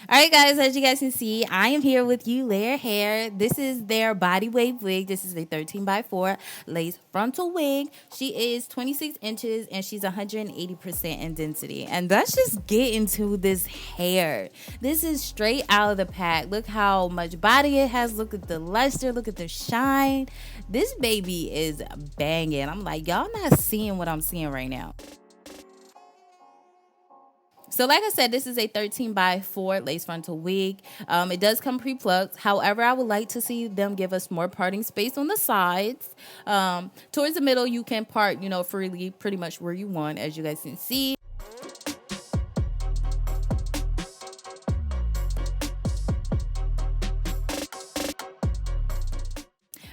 All right, guys, as you guys can see, I am here with Eullair Hair. This is their body wave wig. This is a 13x4 lace frontal wig. She is 26 inches and she's 180% in density. And let's just get into this hair. This is straight out of the pack. Look how much body it has. Look at the luster. Look at the shine. This baby is banging. I'm like, y'all not seeing what I'm seeing right now. So like I said, this is a 13x4 lace frontal wig. It does come pre-plucked. However, I would like to see them give us more parting space on the sides. Towards the middle, you can part, freely, pretty much where you want, as you guys can see.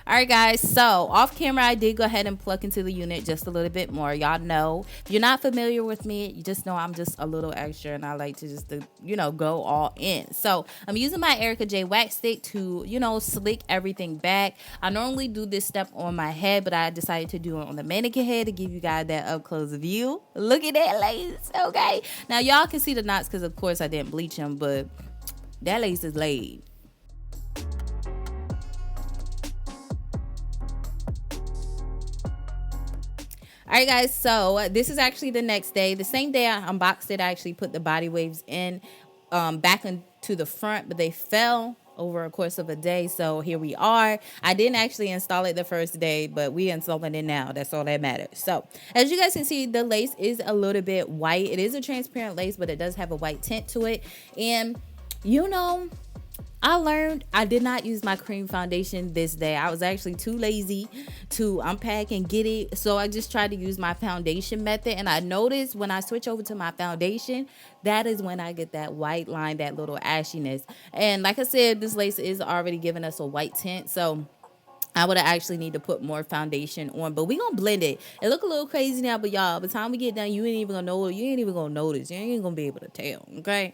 All right, guys, so off camera, I did go ahead and pluck into the unit just a little bit more. Y'all know, if you're not familiar with me, you just know I'm just a little extra and I like to just, go all in. So I'm using my Erika J Wax Stick to, slick everything back. I normally do this step on my head, but I decided to do it on the mannequin head to give you guys that up close view. Look at that lace, okay? Now, y'all can see the knots because, of course, I didn't bleach them, but that lace is laid. All right, guys, so this is actually the next day. The same day I unboxed it, I actually put the body waves in back into the front, but they fell over a course of a day. So here we are. I didn't actually install it the first day, but we installing it now. That's all that matters. So as you guys can see, the lace is a little bit white. It is a transparent lace, but it does have a white tint to it. And, I learned I did not use my cream foundation this day. I was actually too lazy to unpack and get it. So I just tried to use my foundation method. And I noticed when I switch over to my foundation, that is when I get that white line, that little ashiness. And like I said, this lace is already giving us a white tint. So I would actually need to put more foundation on, but we gonna blend it. It look a little crazy now, but y'all, by the time we get done, you ain't even gonna know. You ain't even gonna notice. You ain't even gonna be able to tell. Okay.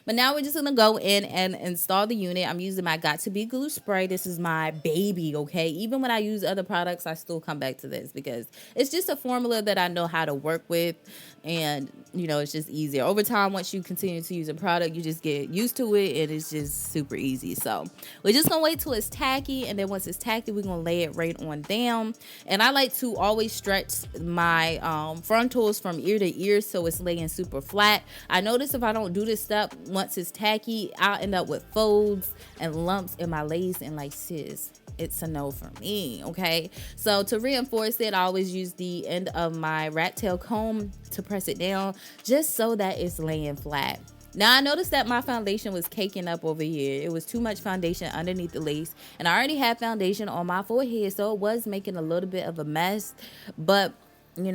But now we're just going to go in and install the unit. I'm using my got2b glue spray. This is my baby, okay? Even when I use other products, I still come back to this because it's just a formula that I know how to work with. And, it's just easier. Over time, once you continue to use a product, you just get used to it and it's just super easy. So we're just going to wait till it's tacky. And then once it's tacky, we're going to lay it right on down. And I like to always stretch my frontals from ear to ear so it's laying super flat. I notice if I don't do this step, once it's tacky, I'll end up with folds and lumps in my lace and like, sis, it's a no for me, okay? So to reinforce it, I always use the end of my rat tail comb to press it down just so that it's laying flat. Now, I noticed that my foundation was caking up over here. It was too much foundation underneath the lace, and I already had foundation on my forehead, so it was making a little bit of a mess, but, it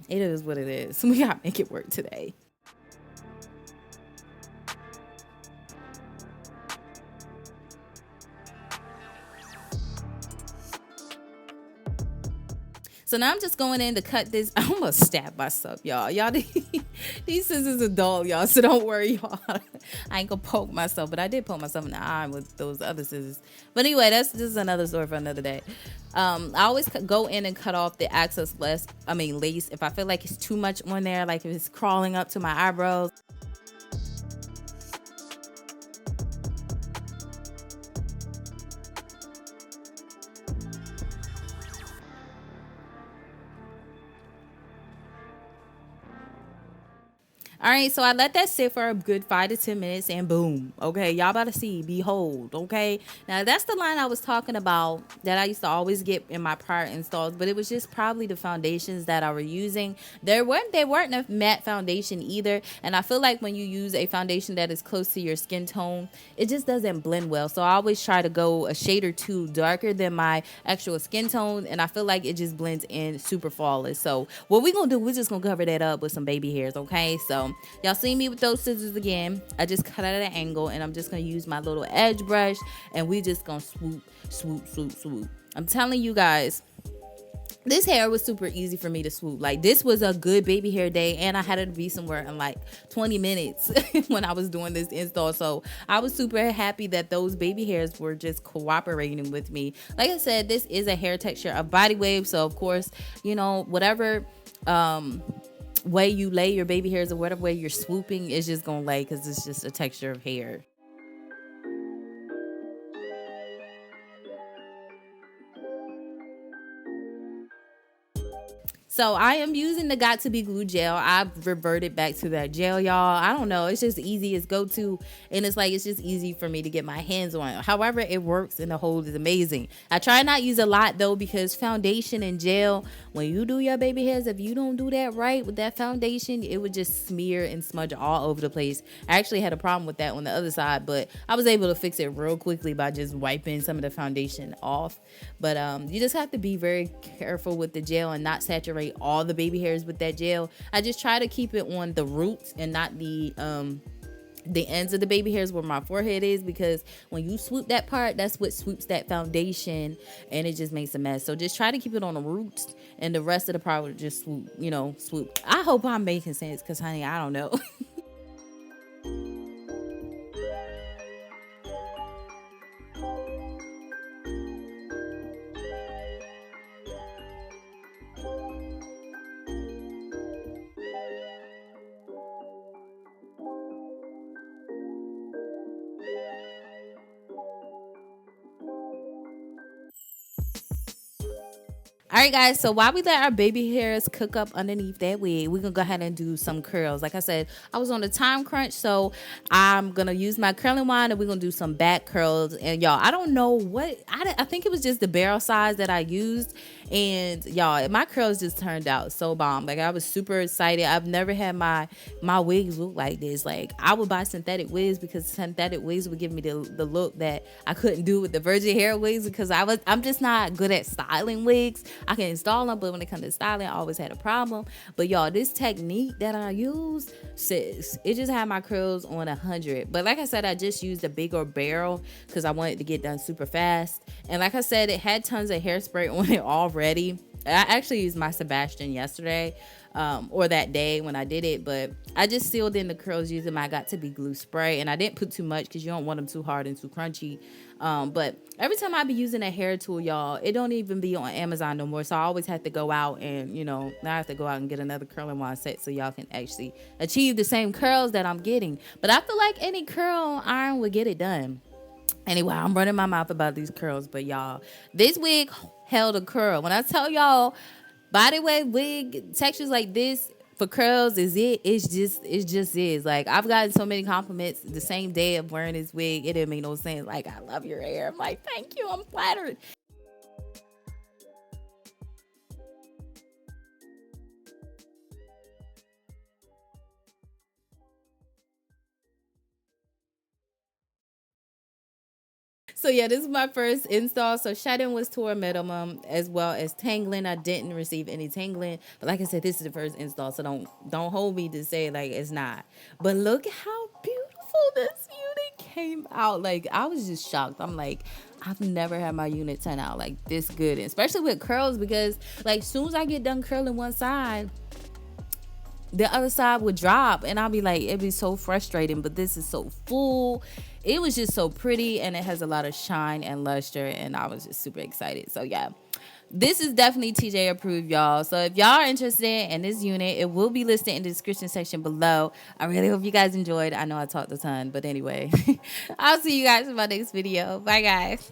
is what it is. We gotta make it work today. So now I'm just going in to cut this. I almost stabbed myself, y'all. These scissors are dull, y'all. So don't worry, y'all. I ain't gonna poke myself, but I did poke myself in the eye with those other scissors. But anyway, that's just another story for another day. I always go in and cut off the excess lace if I feel like it's too much on there, like if it's crawling up to my eyebrows. All right, so I let that sit for a good 5 to 10 minutes and boom. Okay, y'all about to see, behold, okay? Now, that's the line I was talking about that I used to always get in my prior installs, but it was just probably the foundations that I were using. They weren't a matte foundation either, and I feel like when you use a foundation that is close to your skin tone, it just doesn't blend well. So I always try to go a shade or two darker than my actual skin tone, and I feel like it just blends in super flawless. So what we're going to do, we're just going to cover that up with some baby hairs, okay? So y'all see me with those scissors again. I just cut at an angle and I'm just going to use my little edge brush and we just going to swoop, swoop, swoop, swoop. I'm telling you guys, this hair was super easy for me to swoop. Like, this was a good baby hair day, and I had it to be somewhere in like 20 minutes when I was doing this install. So I was super happy that those baby hairs were just cooperating with me. Like I said, this is a hair texture of body wave, so of course, you know, whatever way you lay your baby hairs or whatever way you're swooping is just gonna lay, because it's just a texture of hair. So I am using the 𝚑𝚜𝚒𝚗 gel. I've reverted back to that gel, y'all. I don't know. It's just easy. It's go-to. And it's like, it's just easy for me to get my hands on. However, it works and the hold is amazing. I try not to use a lot though, because foundation and gel, when you do your baby hairs, if you don't do that right with that foundation, it would just smear and smudge all over the place. I actually had a problem with that on the other side, but I was able to fix it real quickly by just wiping some of the foundation off. But you just have to be very careful with the gel and not saturate all the baby hairs with that gel. I just try to keep it on the roots and not the ends of the baby hairs where my forehead is, because when you swoop that part, that's what swoops that foundation and it just makes a mess. So just try to keep it on the roots, and the rest of the part will just swoop, you know, swoop. I hope I'm making sense, because honey, I don't know. All right, guys, so while we let our baby hairs cook up underneath that wig, we're gonna go ahead and do some curls. Like I said, I was on a time crunch, so I'm gonna use my curling wand and we're gonna do some back curls. And y'all, I don't know what, I think it was just the barrel size that I used, and y'all, my curls just turned out so bomb. Like, I was super excited. I've never had my wigs look like this. Like, I would buy synthetic wigs, because synthetic wigs would give me the look that I couldn't do with the virgin hair wigs, because I'm just not good at styling wigs. I can install them, but when it comes to styling, I always had a problem. But y'all, this technique that I use, sis, it just had my curls on 100. But like I said, I just used a bigger barrel because I wanted to get done super fast. And like I said, it had tons of hairspray on it already. I actually used my Sebastian yesterday, or that day when I did it, but I just sealed in the curls using my got2b glue spray, and I didn't put too much because you don't want them too hard and too crunchy. But every time I be using a hair tool, y'all, it don't even be on Amazon no more, so I always have to go out and, you know, now I have to go out and get another curling wand set so y'all can actually achieve the same curls that I'm getting. But I feel like any curl iron would get it done. Anyway, I'm running my mouth about these curls, but y'all, this wig held a curl. When I tell y'all, body wave wig textures like this for curls is it. It just is. Like, I've gotten so many compliments the same day of wearing this wig. It didn't make no sense. Like, I love your hair. I'm like, thank you. I'm flattered. So yeah, this is my first install. So shedding was to a minimum, as well as tangling. I didn't receive any tangling, but like I said, this is the first install, so don't hold me to say like it's not. But look how beautiful this unit came out. Like, I was just shocked. I'm like, I've never had my unit turn out like this good, and especially with curls, because like, as soon as I get done curling one side, the other side would drop, and I'll be like, it'd be so frustrating. But this is so full. It was just so pretty, and it has a lot of shine and luster, and I was just super excited. So yeah, this is definitely TJ approved, y'all. So if y'all are interested in this unit, it will be listed in the description section below. I really hope you guys enjoyed. I know I talked a ton, but anyway, I'll see you guys in my next video. Bye, guys.